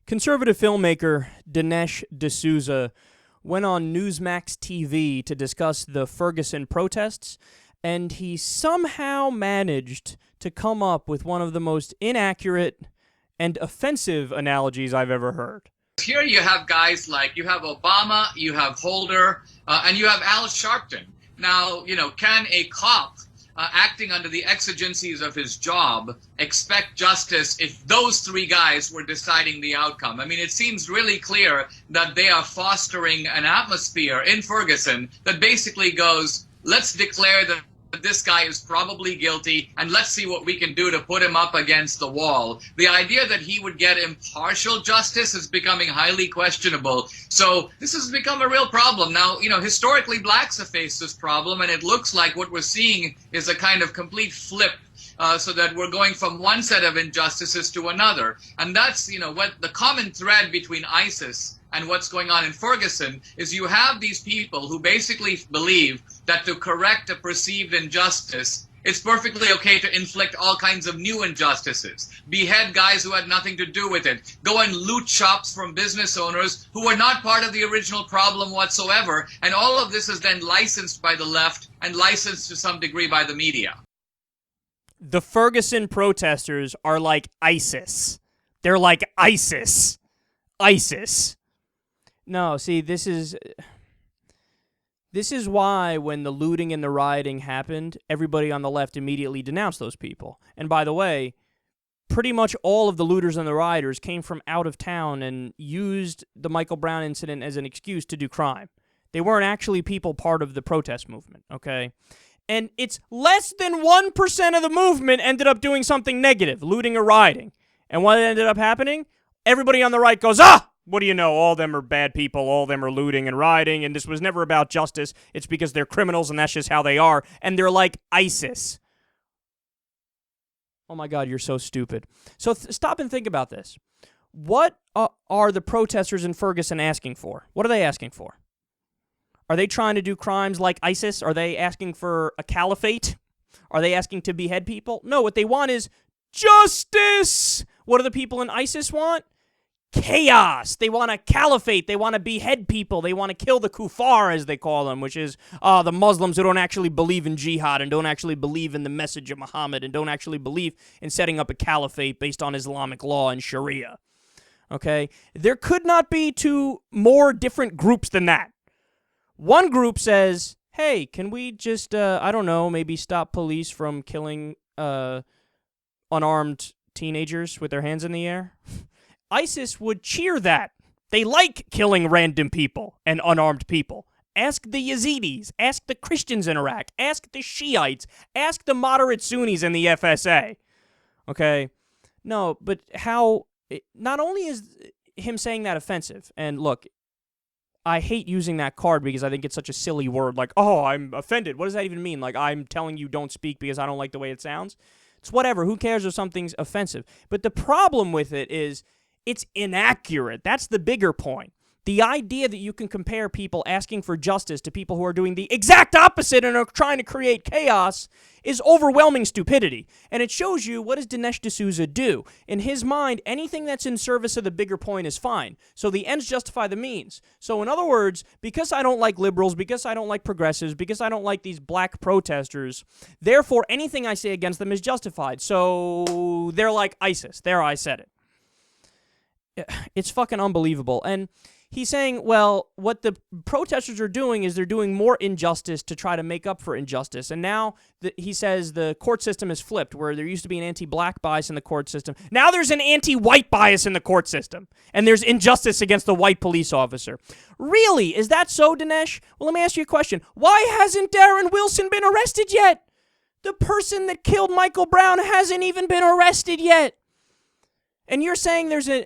Conservative filmmaker Dinesh D'Souza went on Newsmax TV to discuss the Ferguson protests, and he somehow managed to come up with one of the most inaccurate and offensive analogies I've ever heard. Here you have guys like, you have Obama, you have Holder, and you have Al Sharpton. Now, can a cop acting under the exigencies of his job expect justice if those three guys were deciding the outcome? I mean, it seems really clear that they are fostering an atmosphere in Ferguson that basically goes, let's declare that this guy is probably guilty, and let's see what we can do to put him up against the wall. The idea that he would get impartial justice is becoming highly questionable. So this has become a real problem. Now, historically, blacks have faced this problem, and it looks like what we're seeing is a kind of complete flip, so that we're going from one set of injustices to another. And that's, what the common thread between ISIS and what's going on in Ferguson is you have these people who basically believe that to correct a perceived injustice, it's perfectly okay to inflict all kinds of new injustices, behead guys who had nothing to do with it, go and loot shops from business owners who were not part of the original problem whatsoever, and all of this is then licensed by the left and licensed to some degree by the media. The Ferguson protesters are like ISIS. They're like ISIS. ISIS. No, see, this is why when the looting and the rioting happened, everybody on the left immediately denounced those people. And by the way, pretty much all of the looters and the rioters came from out of town and used the Michael Brown incident as an excuse to do crime. They weren't actually people part of the protest movement, okay? And it's less than 1% of the movement ended up doing something negative, looting or rioting. And what ended up happening? Everybody on the right goes, what do you know? All of them are bad people. All of them are looting and rioting, and this was never about justice. It's because they're criminals, and that's just how they are. And they're like ISIS. Oh my God, you're so stupid. So stop and think about this. What are the protesters in Ferguson asking for? What are they asking for? Are they trying to do crimes like ISIS? Are they asking for a caliphate? Are they asking to behead people? No, what they want is justice. What do the people in ISIS want? Chaos. They want a caliphate. They want to behead people. They want to kill the kuffar, as they call them, which is the Muslims who don't actually believe in jihad and don't actually believe in the message of Muhammad and don't actually believe in setting up a caliphate based on Islamic law and Sharia. Okay? There could not be two more different groups than that. One group says, hey, can we just, maybe stop police from killing unarmed teenagers with their hands in the air? ISIS would cheer that. They like killing random people and unarmed people. Ask the Yazidis. Ask the Christians in Iraq. Ask the Shiites. Ask the moderate Sunnis in the FSA. Okay? No, but how... Not only is him saying that offensive, and look, I hate using that card because I think it's such a silly word, like, oh, I'm offended. What does that even mean? Like, I'm telling you don't speak because I don't like the way it sounds? It's whatever. Who cares if something's offensive? But the problem with it is it's inaccurate. That's the bigger point. The idea that you can compare people asking for justice to people who are doing the exact opposite and are trying to create chaos is overwhelming stupidity. And it shows you, what does Dinesh D'Souza do? In his mind, anything that's in service of the bigger point is fine. So the ends justify the means. So in other words, because I don't like liberals, because I don't like progressives, because I don't like these black protesters, therefore anything I say against them is justified. So they're like ISIS. There, I said it. It's fucking unbelievable. And he's saying, well, what the protesters are doing is they're doing more injustice to try to make up for injustice. And now he says the court system is flipped, where there used to be an anti-black bias in the court system. Now there's an anti-white bias in the court system. And there's injustice against the white police officer. Really? Is that so, Dinesh? Well, let me ask you a question. Why hasn't Darren Wilson been arrested yet? The person that killed Michael Brown hasn't even been arrested yet. And you're saying there's an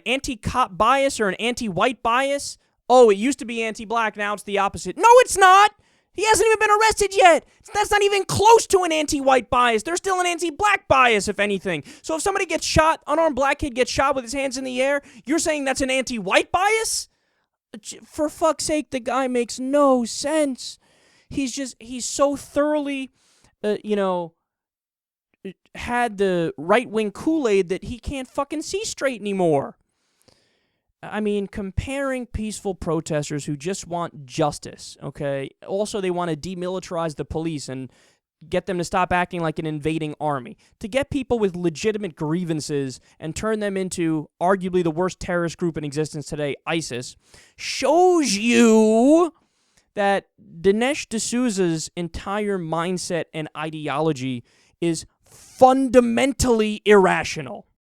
anti-cop bias or an anti-white bias? Oh, it used to be anti-black, now it's the opposite. No, it's not! He hasn't even been arrested yet! That's not even close to an anti-white bias. There's still an anti-black bias, if anything. So if somebody gets shot, unarmed black kid gets shot with his hands in the air, you're saying that's an anti-white bias? For fuck's sake, the guy makes no sense. He's so thoroughly, had the right-wing Kool-Aid that he can't fucking see straight anymore. I mean, comparing peaceful protesters who just want justice, okay? Also, they want to demilitarize the police and get them to stop acting like an invading army. To get people with legitimate grievances and turn them into arguably the worst terrorist group in existence today, ISIS, shows you that Dinesh D'Souza's entire mindset and ideology is fundamentally irrational.